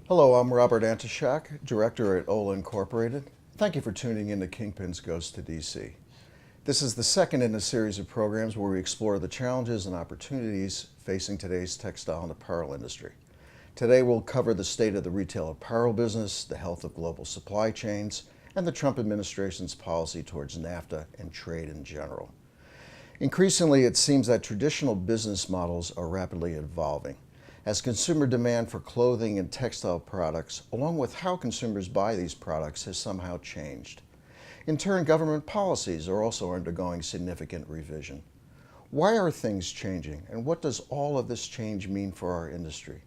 Hello, I'm Robert Antoshak, Director at Olah Inc. Thank you for tuning in to Kingpins Goes to DC. This is the second in a series of programs where we explore the challenges and opportunities facing today's textile and apparel industry. Today we'll cover the state of the retail apparel business, the health of global supply chains, and the Trump administration's policy towards NAFTA and trade in general. Increasingly, it seems that traditional business models are rapidly evolving as consumer demand for clothing and textile products, along with how consumers buy these products, has somehow changed. In turn, government policies are also undergoing significant revision. Why are things changing, and what does all of this change mean for our industry?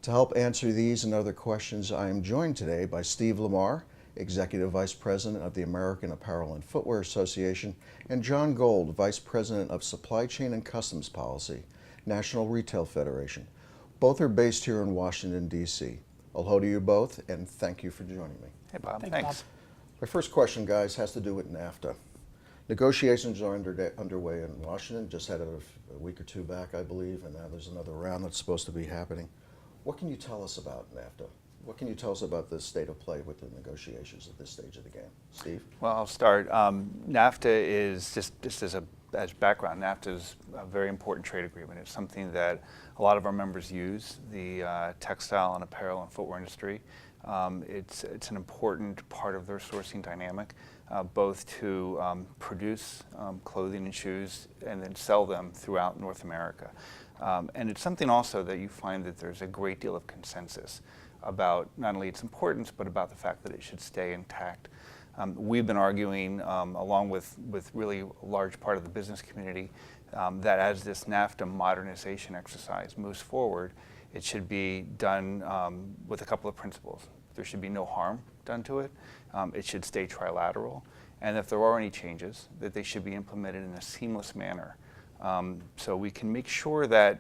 To help answer these and other questions, I am joined today by Steve Lamar, Executive Vice President of the American Apparel and Footwear Association, and Jon Gold, Vice President of Supply Chain and Customs Policy, National Retail Federation. Both are based here in Washington, D.C. Aloha to you both, and thank you for joining me. Hey, Bob. Thanks. Thanks. My first question, guys, has to do with NAFTA. Negotiations are underway in Washington, just had a week or two back, I believe, and now there's another round that's supposed to be happening. What can you tell us about NAFTA? What can you tell us about the state of play with the negotiations at this stage of the game? Steve? Well, I'll start. NAFTA is, just as background, NAFTA is a very important trade agreement. It's something that a lot of our members use, the textile and apparel and footwear industry. It's an important part of their sourcing dynamic, both to produce clothing and shoes and then sell them throughout North America. And it's something also that you find that there's a great deal of consensus about not only its importance, but about the fact that it should stay intact. We've been arguing, along with really a large part of the business community, that as this NAFTA modernization exercise moves forward, it should be done with a couple of principles. There should be no harm done to it. It should stay trilateral. And if there are any changes, that they should be implemented in a seamless manner. So we can make sure that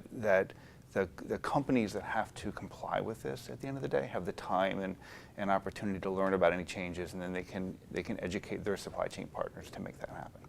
the companies that have to comply with this at the end of the day have the time and opportunity to learn about any changes, and then they can educate their supply chain partners to make that happen.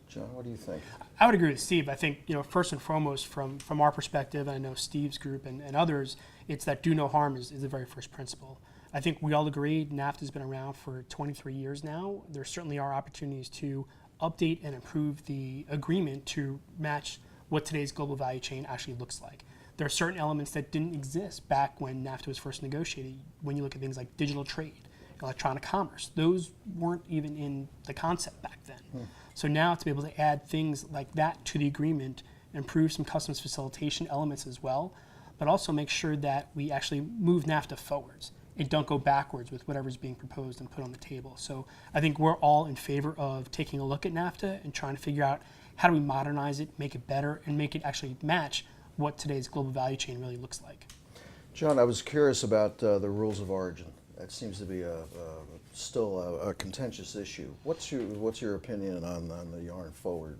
Jon, what do you think? I would agree with Steve. I think, first and foremost, from our perspective, and I know Steve's group and others, it's that do no harm is the very first principle. I think we all agree NAFTA's been around for 23 years now. There certainly are opportunities to update and improve the agreement to match what today's global value chain actually looks like. There are certain elements that didn't exist back when NAFTA was first negotiated. When you look at things like digital trade, electronic commerce, those weren't even in the concept back then. So now to be able to add things like that to the agreement, improve some customs facilitation elements as well, but also make sure that we actually move NAFTA forwards and don't go backwards with whatever's being proposed and put on the table. So I think we're all in favor of taking a look at NAFTA and trying to figure out how do we modernize it, make it better, and make it actually match what today's global value chain really looks like. Jon, I was curious about the rules of origin. That seems to be still a contentious issue. What's your opinion on the yarn forward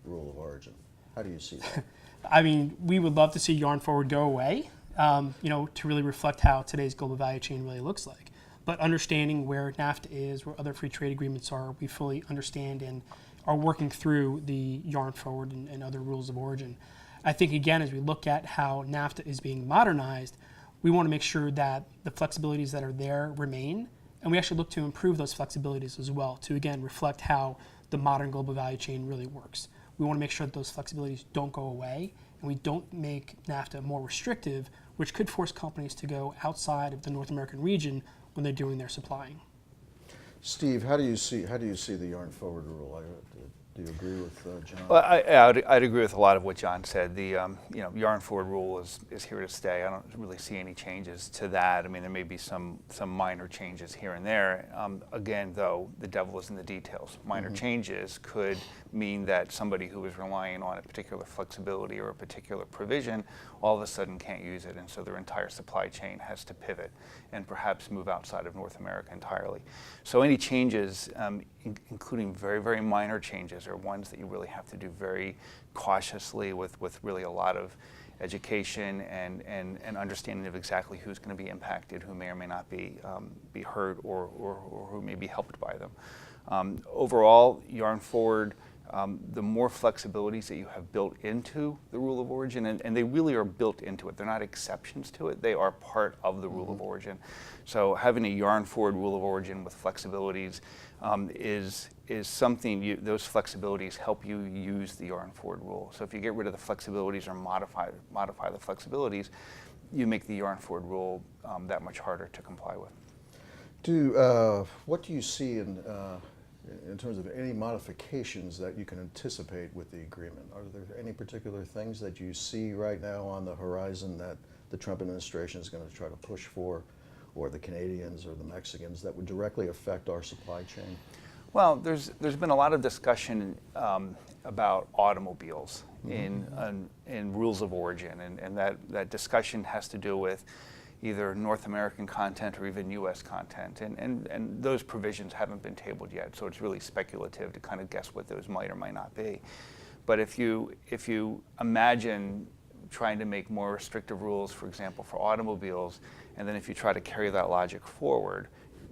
rule of origin? How do you see that? I mean, we would love to see yarn forward go away, to really reflect how today's global value chain really looks like. But understanding where NAFTA is, where other free trade agreements are, we fully understand and are working through the yarn forward and other rules of origin. I think, again, as we look at how NAFTA is being modernized, we want to make sure that the flexibilities that are there remain, and we actually look to improve those flexibilities as well to, again, reflect how the modern global value chain really works. We want to make sure that those flexibilities don't go away, and we don't make NAFTA more restrictive, which could force companies to go outside of the North American region when they're doing their supplying. Steve, how do you see the yarn forward rule? Do you agree with Jon? Well, I'd agree with a lot of what Jon said. The yarn forward rule is here to stay. I don't really see any changes to that. I mean, there may be some minor changes here and there. Again, though, the devil is in the details. Minor changes could mean that somebody who is relying on a particular flexibility or a particular provision all of a sudden can't use it, and so their entire supply chain has to pivot and perhaps move outside of North America entirely. So any changes, including very, very minor changes, are ones that you really have to do very cautiously with really a lot of education and understanding of exactly who's going to be impacted, who may or may not be hurt or who may be helped by them. Overall, yarn forward the more flexibilities that you have built into the rule of origin, and they really are built into it. They're not exceptions to it. They are part of the rule of origin. So having a yarn-forward rule of origin with flexibilities is something, those flexibilities help you use the yarn-forward rule. So if you get rid of the flexibilities or modify the flexibilities, you make the yarn-forward rule that much harder to comply with. What do you see in terms of any modifications that you can anticipate with the agreement? Are there any particular things that you see right now on the horizon that the Trump administration is going to try to push for, or the Canadians or the Mexicans, that would directly affect our supply chain? Well, there's been a lot of discussion about automobiles in rules of origin, and that discussion has to do with either North American content or even U.S. content, and those provisions haven't been tabled yet, so it's really speculative to kind of guess what those might or might not be. But if you imagine trying to make more restrictive rules, for example, for automobiles, and then if you try to carry that logic forward,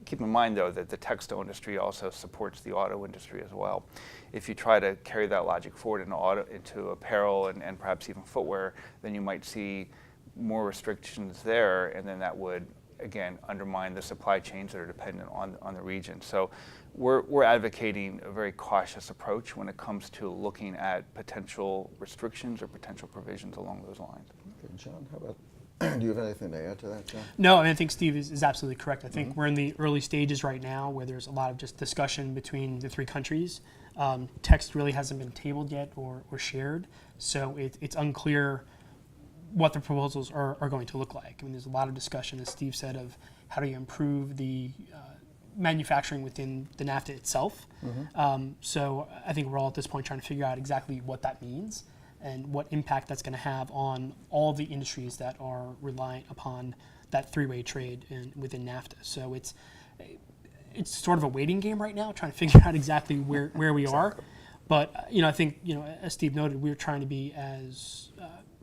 keep in mind though that the textile industry also supports the auto industry as well. If you try to carry that logic forward into apparel and perhaps even footwear, then you might see more restrictions there, and then that would again undermine the supply chains that are dependent on the region. So we're advocating a very cautious approach when it comes to looking at potential restrictions or potential provisions along those lines. Okay, John, how about, do you have anything to add to that, John? No, I think Steve is absolutely correct. I think we're in the early stages right now where there's a lot of just discussion between the three countries. Text really hasn't been tabled yet or shared, so it's unclear what the proposals are going to look like. I mean, there's a lot of discussion, as Steve said, of how do you improve the manufacturing within the NAFTA itself. So I think we're all at this point trying to figure out exactly what that means and what impact that's going to have on all the industries that are reliant upon that three-way trade within NAFTA. So it's sort of a waiting game right now, trying to figure out exactly where we are. But I think as Steve noted, we're trying to be as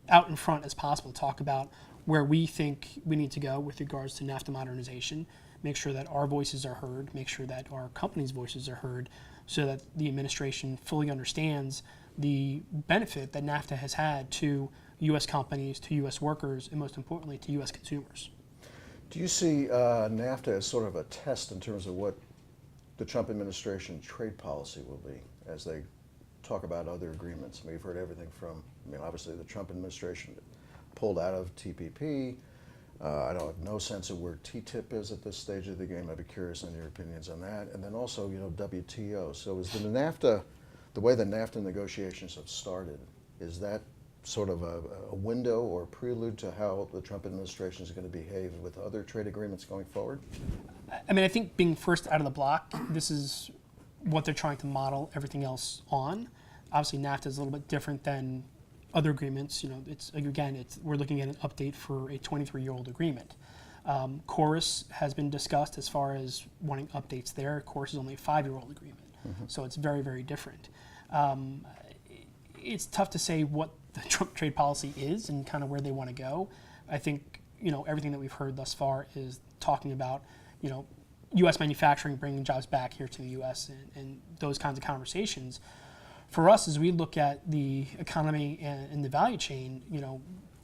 out in front as possible, talk about where we think we need to go with regards to NAFTA modernization, make sure that our voices are heard, make sure that our companies' voices are heard, so that the administration fully understands the benefit that NAFTA has had to U.S. companies, to U.S. workers, and most importantly, to U.S. consumers. Do you see NAFTA as sort of a test in terms of what the Trump administration trade policy will be as they talk about other agreements? I mean, we've heard everything from, obviously the Trump administration pulled out of TPP. I don't have no sense of where TTIP is at this stage of the game. I'd be curious on your opinions on that. And then also, WTO. So is the way the NAFTA negotiations have started, is that sort of a window or a prelude to how the Trump administration is going to behave with other trade agreements going forward? I think being first out of the block, this is what they're trying to model everything else on. Obviously, NAFTA is a little bit different than other agreements. We're looking at an update for a 23-year-old agreement. Chorus has been discussed as far as wanting updates there. Chorus is only a 5-year-old agreement, so it's very, very different. It's tough to say what the Trump trade policy is and kind of where they want to go. I think everything that we've heard thus far is talking about U.S. manufacturing, bringing jobs back here to the U.S. and those kinds of conversations. For us, as we look at the economy and the value chain,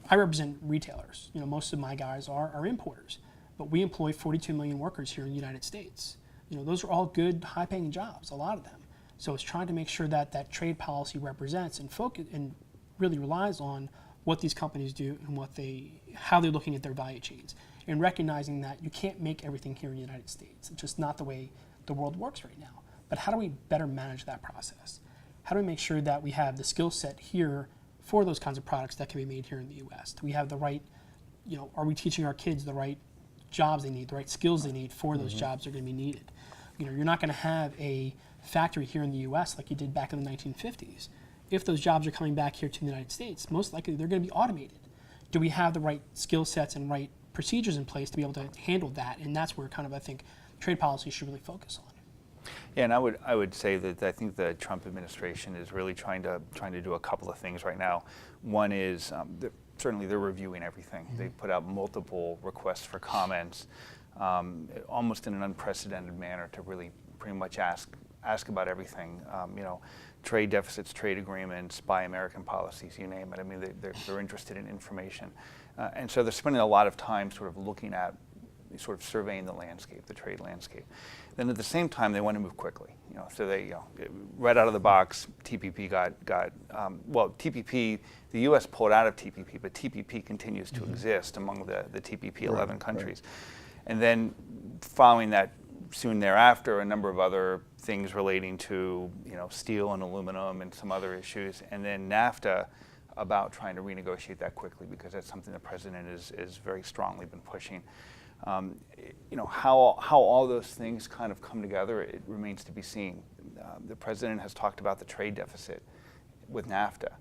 I represent retailers. Most of my guys are importers, but we employ 42 million workers here in the United States. Those are all good, high-paying jobs, a lot of them. So it's trying to make sure that that trade policy represents and focus and really relies on what these companies do and how they're looking at their value chains, and recognizing that you can't make everything here in the United States. It's just not the way the world works right now. But how do we better manage that process? How do we make sure that we have the skill set here for those kinds of products that can be made here in the U.S.? Do we have the right, are we teaching our kids the right jobs they need, the right skills they need for those jobs that are going to be needed? You're not going to have a factory here in the U.S. like you did back in the 1950s. If those jobs are coming back here to the United States, most likely they're going to be automated. Do we have the right skill sets and right procedures in place to be able to handle that? And that's where I think trade policy should really focus on. Yeah, and I would say that I think the Trump administration is really trying to do a couple of things right now. One is certainly they're reviewing everything. They put out multiple requests for comments, almost in an unprecedented manner, to really pretty much ask ask about everything. Trade deficits, trade agreements, buy American policies, you name it. I mean, they're interested in information. And so they're spending a lot of time sort of looking at, sort of surveying the landscape, the trade landscape. Then at the same time, they want to move quickly. So they, right out of the box, TPP TPP, the U.S. pulled out of TPP, but TPP continues to exist among the TPP 11 countries. Right. And then following that, soon thereafter, a number of other things relating to steel and aluminum and some other issues, and then NAFTA about trying to renegotiate that quickly, because that's something the president is very strongly been pushing. How all those things kind of come together, it remains to be seen. The president has talked about the trade deficit with NAFTA.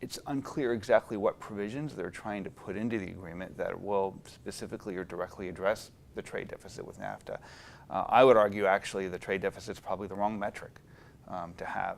It's unclear exactly what provisions they're trying to put into the agreement that will specifically or directly address the trade deficit with NAFTA. I would argue actually the trade deficit is probably the wrong metric to have.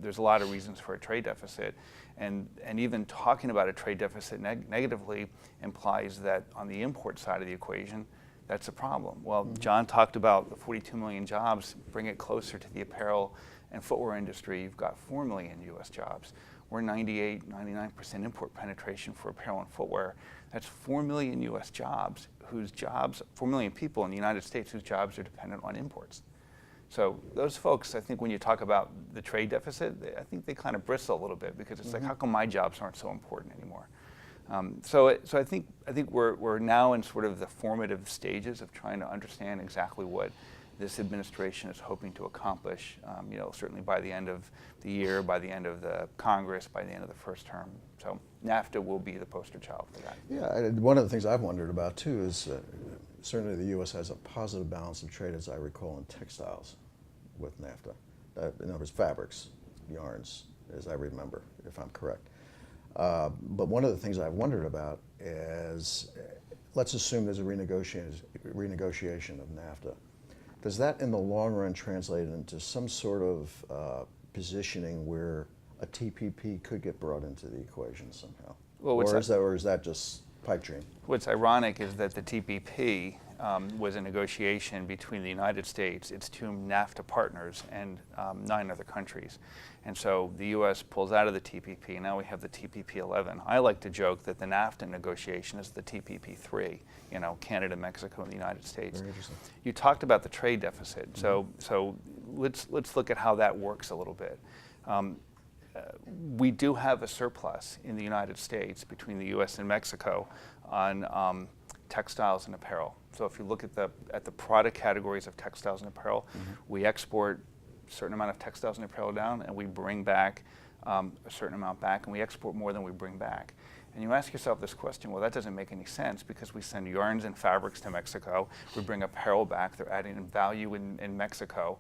There's a lot of reasons for a trade deficit, and even talking about a trade deficit negatively implies that on the import side of the equation, that's a problem. Well, Jon talked about the 42 million jobs. Bring it closer to the apparel and footwear industry. You've got 4 million U.S. jobs. We're 98, 99% import penetration for apparel and footwear. That's 4 million U.S. jobs, 4 million people in the United States whose jobs are dependent on imports. So those folks, I think when you talk about the trade deficit, I think they kind of bristle a little bit, because it's like, how come my jobs aren't so important anymore? So I think we're now in sort of the formative stages of trying to understand exactly what this administration is hoping to accomplish, certainly by the end of the year, by the end of the Congress, by the end of the first term. So NAFTA will be the poster child for that. Yeah, one of the things I've wondered about too is certainly the U.S. has a positive balance of trade, as I recall, in textiles with NAFTA. In other words, fabrics, yarns, as I remember, if I'm correct. But one of the things I've wondered about is, let's assume there's a renegotiation of NAFTA. Does that in the long run translate into some sort of positioning where a TPP could get brought into the equation somehow? Well, or is that just pipe dream? What's ironic is that the TPP was a negotiation between the United States, its 2 NAFTA partners, and 9 other countries. And so the U.S. pulls out of the TPP. Now we have the TPP 11. I like to joke that the NAFTA negotiation is the TPP 3, Canada, Mexico, and the United States. Very interesting. You talked about the trade deficit. So let's look at how that works a little bit. We do have a surplus in the United States between the U.S. and Mexico on textiles and apparel. So if you look at the product categories of textiles and apparel, we export a certain amount of textiles and apparel down, and we bring back a certain amount back, and we export more than we bring back. And you ask yourself this question, well, that doesn't make any sense, because we send yarns and fabrics to Mexico, we bring apparel back, they're adding value in Mexico,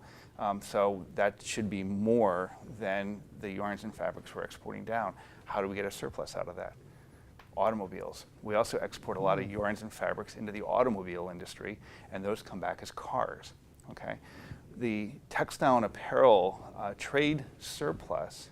so that should be more than the yarns and fabrics we're exporting down. How do we get a surplus out of that? Automobiles. We also export a lot of yarns and fabrics into the automobile industry, and those come back as cars, okay? The textile and apparel trade surplus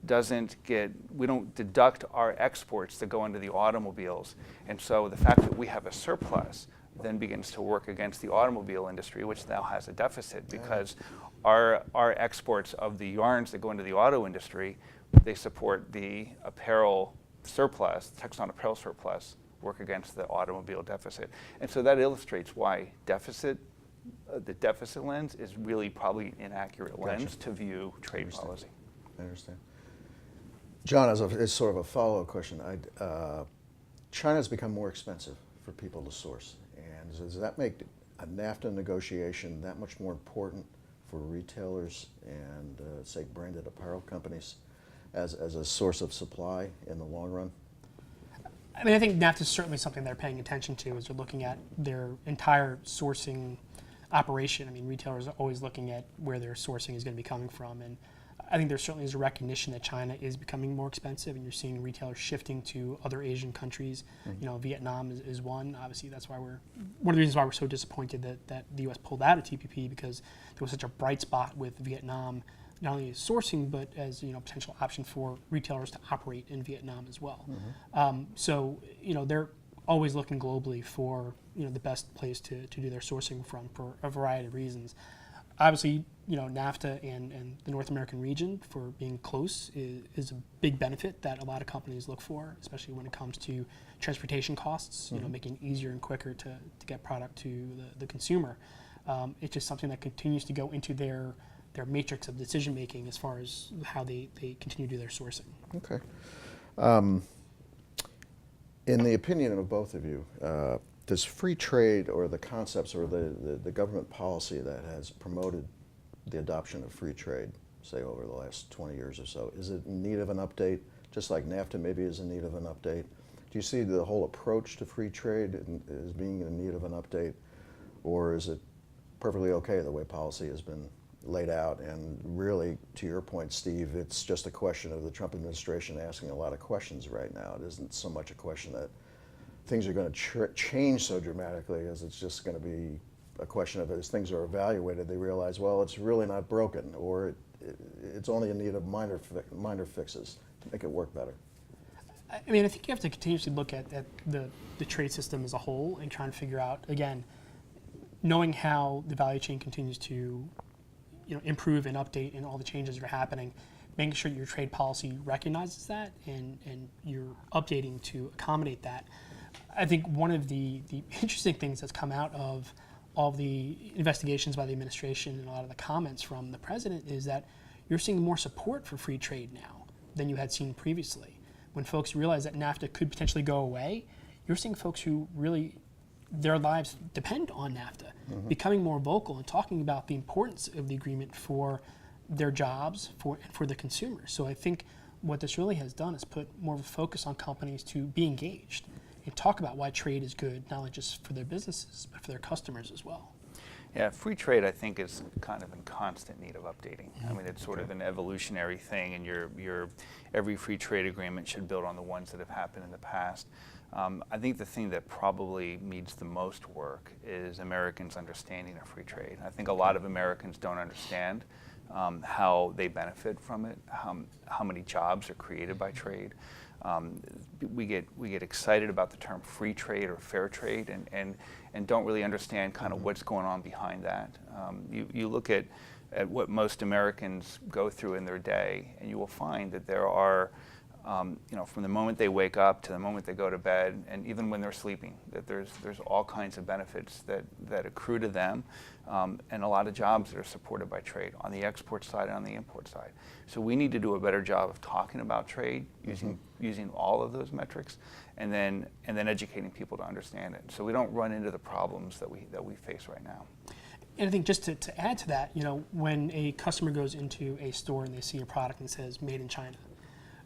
we don't deduct our exports that go into the automobiles. And so the fact that we have a surplus then begins to work against the automobile industry, which now has a deficit, because our exports of the yarns that go into the auto industry, they support the apparel surplus, textile and apparel surplus, work against the automobile deficit. And so that illustrates why the deficit lens is really probably an inaccurate lens to view trade policy. I understand. Jon, as sort of a follow-up question, China's become more expensive for people to source, and does that make a NAFTA negotiation that much more important for retailers and, say, branded apparel companies as a source of supply in the long run? I mean, I think NAFTA is certainly something they're paying attention to as they're looking at their entire sourcing operation. I mean, retailers are always looking at where their sourcing is going to be coming from, and I think there certainly is a recognition that China is becoming more expensive, and you're seeing retailers shifting to other Asian countries. Vietnam is one. Obviously, that's why one of the reasons why we're so disappointed that the U.S. pulled out of TPP, because there was such a bright spot with Vietnam, not only as sourcing, but as potential option for retailers to operate in Vietnam as well. So they're always looking globally for the best place to do their sourcing from for a variety of reasons. Obviously, NAFTA and the North American region for being close is a big benefit that a lot of companies look for, especially when it comes to transportation costs, making it easier and quicker to get product to the consumer. It's just something that continues to go into their matrix of decision making as far as how they continue to do their sourcing. Okay. In the opinion of both of you, does free trade or the concepts or the government policy that has promoted the adoption of free trade, say over the last 20 years or so, is it in need of an update, just like NAFTA maybe is in need of an update? Do you see the whole approach to free trade as being in need of an update, or is it perfectly okay the way policy has been laid out? And really, to your point, Steve, it's just a question of the Trump administration asking a lot of questions right now. It isn't so much a question that things are going to change so dramatically as it's just going to be a question of, as things are evaluated, they realize, well, it's really not broken, or it's only in need of minor fixes to make it work better. I mean, I think you have to continuously look at the trade system as a whole and try and figure out, again, knowing how the value chain continues to improve and update and all the changes that are happening, making sure your trade policy recognizes that and you're updating to accommodate that. I think one of the interesting things that's come out of all the investigations by the administration and a lot of the comments from the president is that you're seeing more support for free trade now than you had seen previously. When folks realize that NAFTA could potentially go away, you're seeing folks who really, their lives depend on NAFTA, becoming more vocal and talking about the importance of the agreement for their jobs and for the consumers. So I think what this really has done is put more of a focus on companies to be engaged and talk about why trade is good, not only just for their businesses, but for their customers as well. Yeah, free trade, I think, is kind of in constant need of updating. I mean, it's sort of an evolutionary thing, and every free trade agreement should build on the ones that have happened in the past. I think the thing that probably needs the most work is Americans' understanding of free trade. I think a lot of Americans don't understand how they benefit from it, how many jobs are created by trade. We get excited about the term free trade or fair trade and don't really understand kind of what's going on behind that. You look at what most Americans go through in their day, and you will find that there are, from the moment they wake up to the moment they go to bed, and even when they're sleeping, that there's all kinds of benefits that accrue to them, and a lot of jobs that are supported by trade on the export side and on the import side. So we need to do a better job of talking about trade, using all of those metrics, and then educating people to understand it, so we don't run into the problems that we face right now. And I think just to add to that, when a customer goes into a store and they see a product and it says "Made in China,"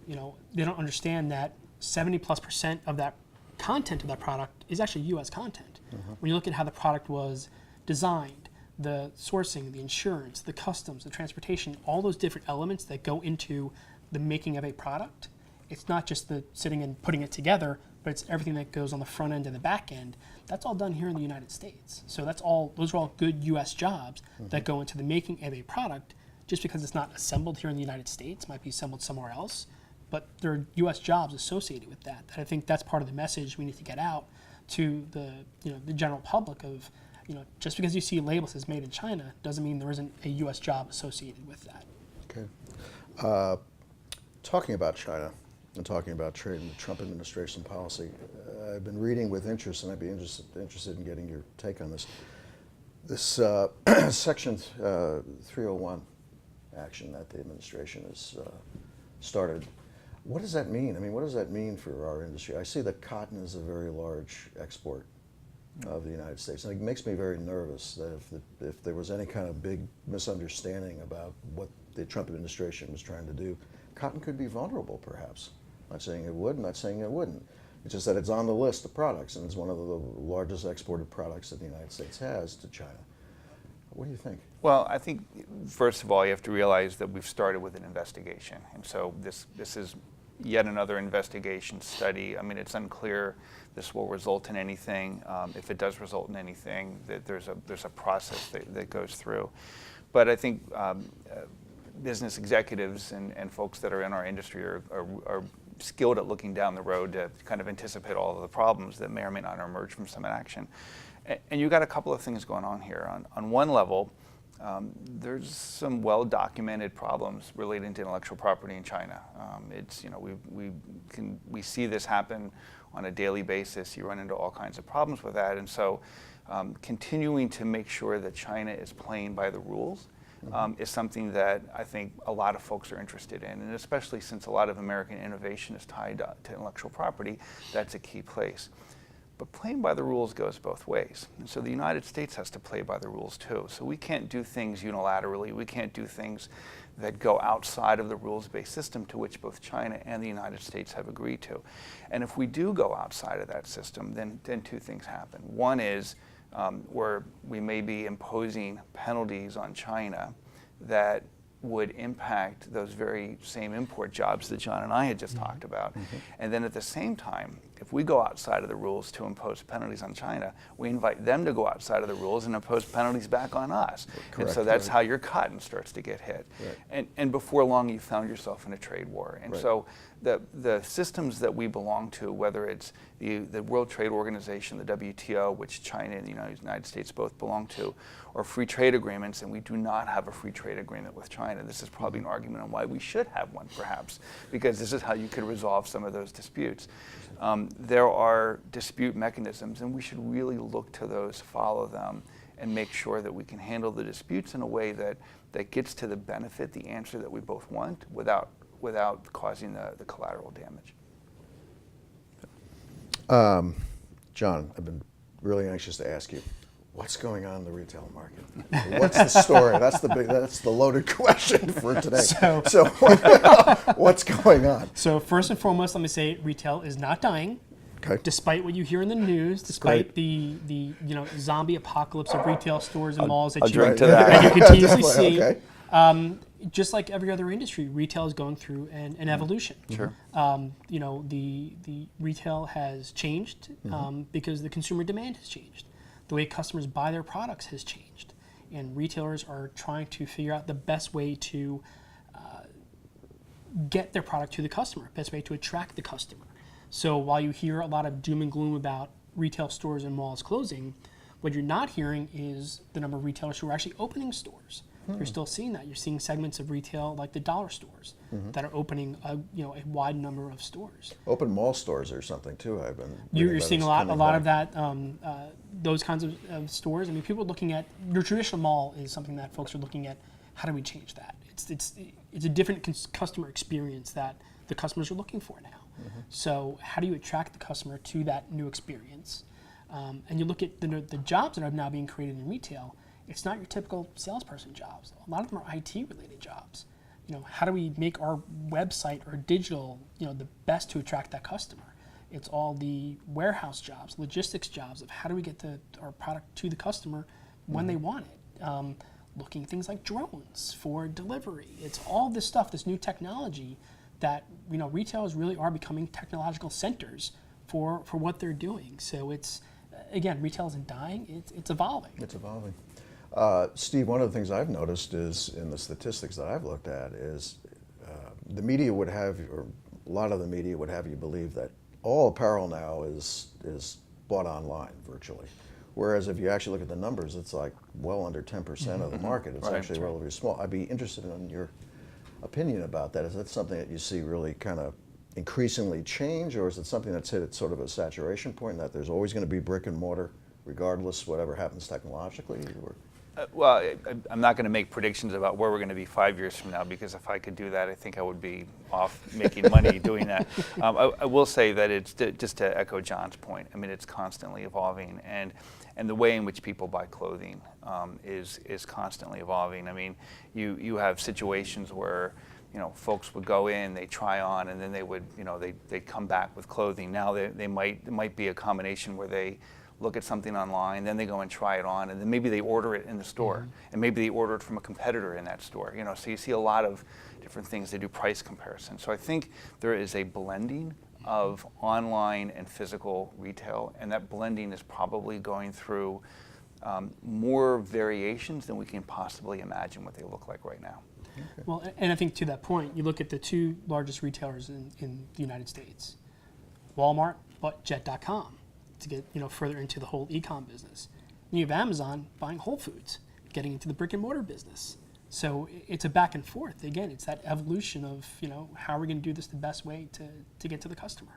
they don't understand that 70+% of that content of that product is actually U.S. content. When you look at how the product was designed, the sourcing, the insurance, the customs, the transportation, all those different elements that go into the making of a product, it's not just the sitting and putting it together, but it's everything that goes on the front end and the back end. That's all done here in the United States. So those are all good U.S. jobs that go into the making of a product. Just because it's not assembled here in the United States, might be assembled somewhere else, but there are U.S. jobs associated with that. And I think that's part of the message we need to get out to the general public of, just because you see a label that says "Made in China" doesn't mean there isn't a U.S. job associated with that. Okay. Talking about China and talking about trade and the Trump administration policy, I've been reading with interest, and I'd be interested in getting your take on this. This Section 301 action that the administration has started. What does that mean? I mean, what does that mean for our industry? I see that cotton is a very large export of the United States, and it makes me very nervous that if there was any kind of big misunderstanding about what the Trump administration was trying to do, cotton could be vulnerable, perhaps. I'm not saying it would, I'm not saying it wouldn't. It's just that it's on the list of products, and it's one of the largest exported products that the United States has to China. What do you think? Well, I think, first of all, you have to realize that we've started with an investigation. And so this is yet another investigation study. I mean, it's unclear this will result in anything. If it does result in anything, that there's a process that goes through. But I think business executives and folks that are in our industry are skilled at looking down the road to kind of anticipate all of the problems that may or may not emerge from some inaction. And you've got a couple of things going on here. On one level, there's some well-documented problems relating to intellectual property in China. It's, you know, we see this happen on a daily basis. You run into all kinds of problems with that, and so continuing to make sure that China is playing by the rules is something that I think a lot of folks are interested in, and especially since a lot of American innovation is tied to intellectual property, that's a key place. But playing by the rules goes both ways. And so the United States has to play by the rules too. So we can't do things unilaterally. We can't do things that go outside of the rules-based system to which both China and the United States have agreed to. And if we do go outside of that system, then two things happen. One is where we may be imposing penalties on China that would impact those very same import jobs that John and I had just talked about. And then at the same time, if we go outside of the rules to impose penalties on China, we invite them to go outside of the rules and impose penalties back on us. Correct. And so that's how your cotton starts to get hit. Right. And before long, you found yourself in a trade war. And Right. so the systems that we belong to, whether it's the World Trade Organization, the WTO, which China and the United States both belong to, or free trade agreements, and we do not have a free trade agreement with China. This is probably an argument on why we should have one, perhaps, because this is how you could resolve some of those disputes. There are dispute mechanisms, and we should really look to those, follow them, and make sure that we can handle the disputes in a way that gets to the benefit, the answer that we both want, without causing the collateral damage. John, I've been really anxious to ask you, what's going on in the retail market? What's the story? That's the loaded question for today. So what's going on? So first and foremost, let me say retail is not dying. Okay. Despite what you hear in the news, despite the zombie apocalypse of retail stores and malls that you continuously see, Okay. just like every other industry, retail is going through an evolution. Sure. The retail has changed because the consumer demand has changed. The way customers buy their products has changed, and retailers are trying to figure out the best way to get their product to the customer, best way to attract the customer. So while you hear a lot of doom and gloom about retail stores and malls closing, what you're not hearing is the number of retailers who are actually opening stores. You're still seeing that. You're seeing segments of retail like the dollar stores that are opening a wide number of stores. Open mall stores or something too. I've been. You're seeing a lot of that. Those kinds of stores. I mean, people are looking at your traditional mall is something that folks are looking at. How do we change that? It's a different customer experience that the customers are looking for now. So how do you attract the customer to that new experience? And you look at the jobs that are now being created in retail. It's not your typical salesperson jobs. A lot of them are IT-related jobs. How do we make our website or digital, the best to attract that customer? It's all the warehouse jobs, logistics jobs of how do we get our product to the customer when they want it. Looking at things like drones for delivery. It's all this stuff, this new technology that retailers really are becoming technological centers for what they're doing. So it's, again, retail isn't dying, it's evolving. It's evolving. Steve, one of the things I've noticed is in the statistics that I've looked at is the media would have, or a lot of the media would have you believe that all apparel now is bought online virtually. Whereas if you actually look at the numbers, it's like well under 10% of the market. It's actually relatively small. I'd be interested in your opinion about that. Is that something that you see really kind of increasingly change, or is it something that's hit at sort of a saturation point, that there's always going to be brick and mortar regardless whatever happens technologically? Or? Well, I'm not going to make predictions about where we're going to be 5 years from now, because if I could do that, I think I would be off making money doing that. I will say that it's just to echo John's point. I mean, it's constantly evolving, and the way in which people buy clothing is constantly evolving. I mean, you have situations where folks would go in, they try on, and then they would they'd come back with clothing. Now it might be a combination where they look at something online, then they go and try it on, and then maybe they order it in the store, and maybe they order it from a competitor in that store. So you see a lot of different things. They do price comparison. So I think there is a blending of online and physical retail, and that blending is probably going through more variations than we can possibly imagine what they look like right now. Well, and I think to that point, you look at the two largest retailers in the United States. Walmart bought Jet.com to get further into the whole e-com business. And you have Amazon buying Whole Foods, getting into the brick and mortar business. So it's a back and forth. Again, it's that evolution of how are we going to do this the best way to get to the customer.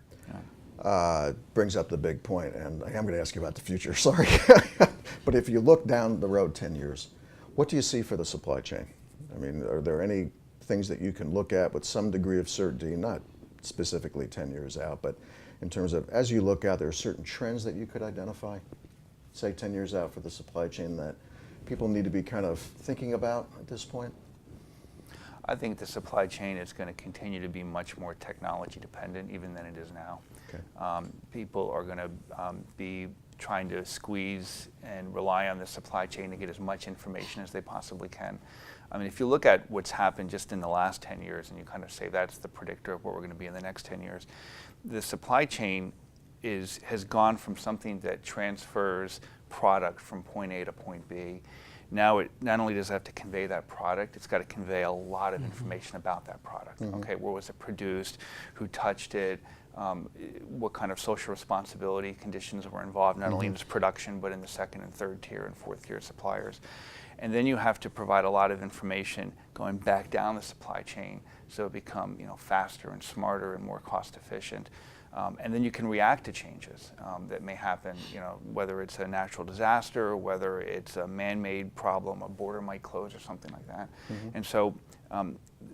Brings up the big point, and I am going to ask you about the future, sorry. But if you look down the road 10 years, what do you see for the supply chain? I mean, are there any things that you can look at with some degree of certainty, not specifically 10 years out, but in terms of, as you look out, there are certain trends that you could identify, say 10 years out for the supply chain that people need to be kind of thinking about at this point? I think the supply chain is going to continue to be much more technology dependent even than it is now. Okay. People are going to be trying to squeeze and rely on the supply chain to get as much information as they possibly can. I mean, if you look at what's happened just in the last 10 years and you kind of say that's the predictor of what we're going to be in the next 10 years, the supply chain has gone from something that transfers product from point A to point B. Now it not only does it have to convey that product, it's got to convey a lot of information about that product. Okay, where was it produced, who touched it, what kind of social responsibility conditions were involved, not only in its production, but in the second and third tier and fourth tier suppliers. And then you have to provide a lot of information going back down the supply chain so it become faster and smarter and more cost efficient. And then you can react to changes that may happen, whether it's a natural disaster, or whether it's a man-made problem, a border might close or something like that. And so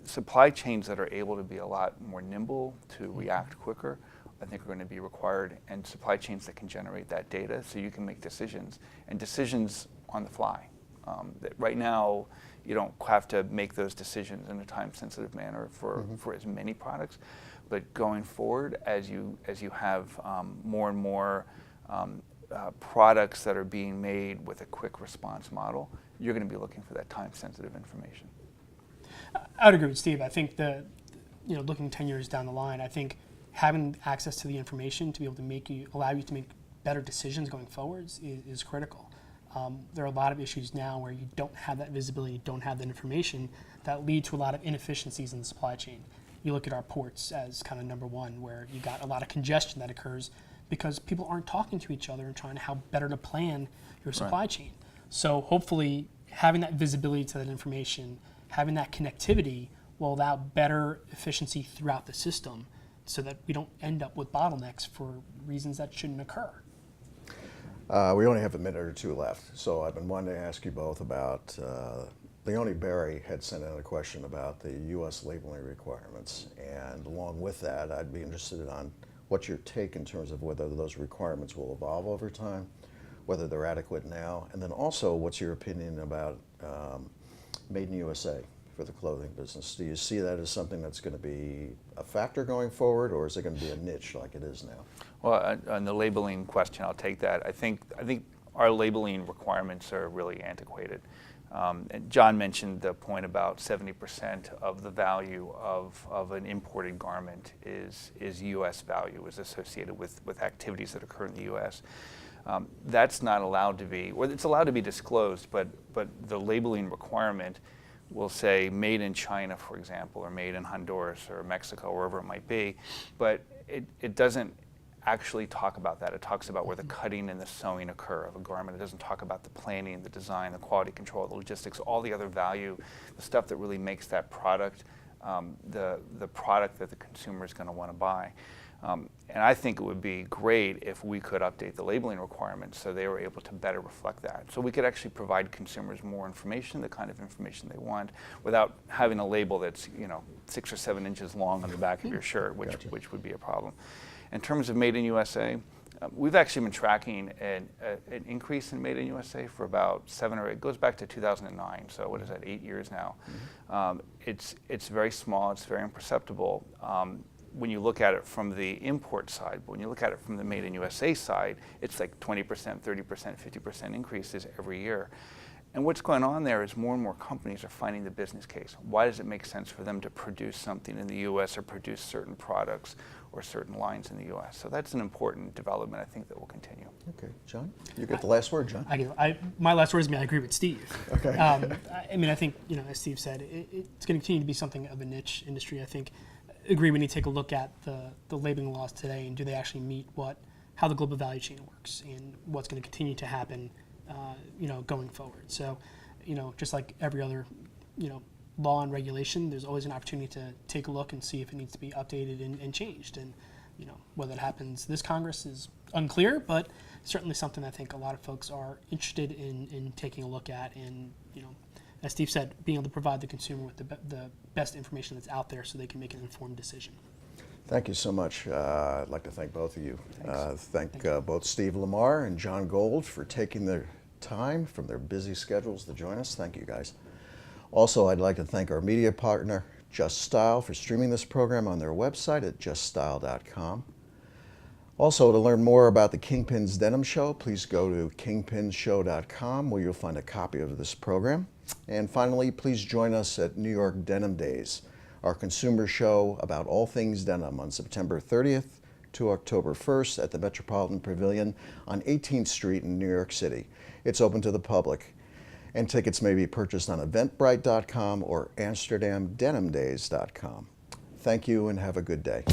supply chains that are able to be a lot more nimble, to react quicker, I think are going to be required, and supply chains that can generate that data so you can make decisions, and decisions on the fly. That right now, you don't have to make those decisions in a time-sensitive manner for as many products. But going forward, as you have more and more products that are being made with a quick response model, you're going to be looking for that time-sensitive information. I would agree with Steve. I think looking 10 years down the line, I think having access to the information to be able to allow you to make better decisions going forwards is critical. There are a lot of issues now where you don't have that visibility, you don't have that information, that lead to a lot of inefficiencies in the supply chain. You look at our ports as kind of number one, where you got a lot of congestion that occurs because people aren't talking to each other and trying to how better to plan your supply chain. So hopefully having that visibility to that information, having that connectivity will allow better efficiency throughout the system so that we don't end up with bottlenecks for reasons that shouldn't occur. We only have a minute or two left, so I've been wanting to ask you both about Leonie Barry had sent in a question about the U.S. labeling requirements, and along with that, I'd be interested on what's your take in terms of whether those requirements will evolve over time, whether they're adequate now, and then also what's your opinion about Made in USA for the clothing business? Do you see that as something that's going to be a factor going forward, or is it going to be a niche like it is now? Well, on the labeling question, I'll take that. I think our labeling requirements are really antiquated. And John mentioned the point about 70% of the value of an imported garment is U.S. value, is associated with activities that occur in the U.S. That's not allowed to be, or it's allowed to be disclosed, but the labeling requirement will say made in China, for example, or made in Honduras or Mexico, wherever it might be, but it doesn't actually talk about that. It talks about where the cutting and the sewing occur of a garment. It doesn't talk about the planning, the design, the quality control, the logistics, all the other value, the stuff that really makes that product the product that the consumer is going to want to buy. And I think it would be great if we could update the labeling requirements so they were able to better reflect that. So we could actually provide consumers more information, the kind of information they want, without having a label that's 6 or 7 inches long on the back of your shirt, which would be a problem. In terms of Made in USA, we've actually been tracking an increase in Made in USA for about 7 or 8. It goes back to 2009, so what is that, 8 years now. It's very small, it's very imperceptible when you look at it from the import side, but when you look at it from the Made in USA side, it's like 20%, 30%, 50% increases every year. And what's going on there is more and more companies are finding the business case. Why does it make sense for them to produce something in the U.S. or produce certain products or certain lines in the U.S.? So that's an important development, I think, that will continue. Okay, John, you get the last word, John. My last word is I agree with Steve. Okay. I mean, I think, as Steve said, it's going to continue to be something of a niche industry. I think, agree when you take a look at the labeling laws today and do they actually meet how the global value chain works and what's going to continue to happen, going forward. So, just like every other, law and regulation, there's always an opportunity to take a look and see if it needs to be updated and changed. And, whether it happens this Congress is unclear, but certainly something I think a lot of folks are interested in taking a look at. And, as Steve said, being able to provide the consumer with the best information that's out there so they can make an informed decision. Thank you so much. I'd like to thank both of you. Thank both Steve Lamar and Jon Gold for taking their time from their busy schedules to join us. Thank you, guys. Also, I'd like to thank our media partner, Just Style, for streaming this program on their website at juststyle.com. Also, to learn more about the Kingpins Denim Show, please go to kingpinshow.com where you'll find a copy of this program. And finally, please join us at New York Denim Days, our consumer show about all things denim on September 30th to October 1st at the Metropolitan Pavilion on 18th Street in New York City. It's open to the public, and tickets may be purchased on eventbrite.com or amsterdamdenimdays.com. Thank you and have a good day.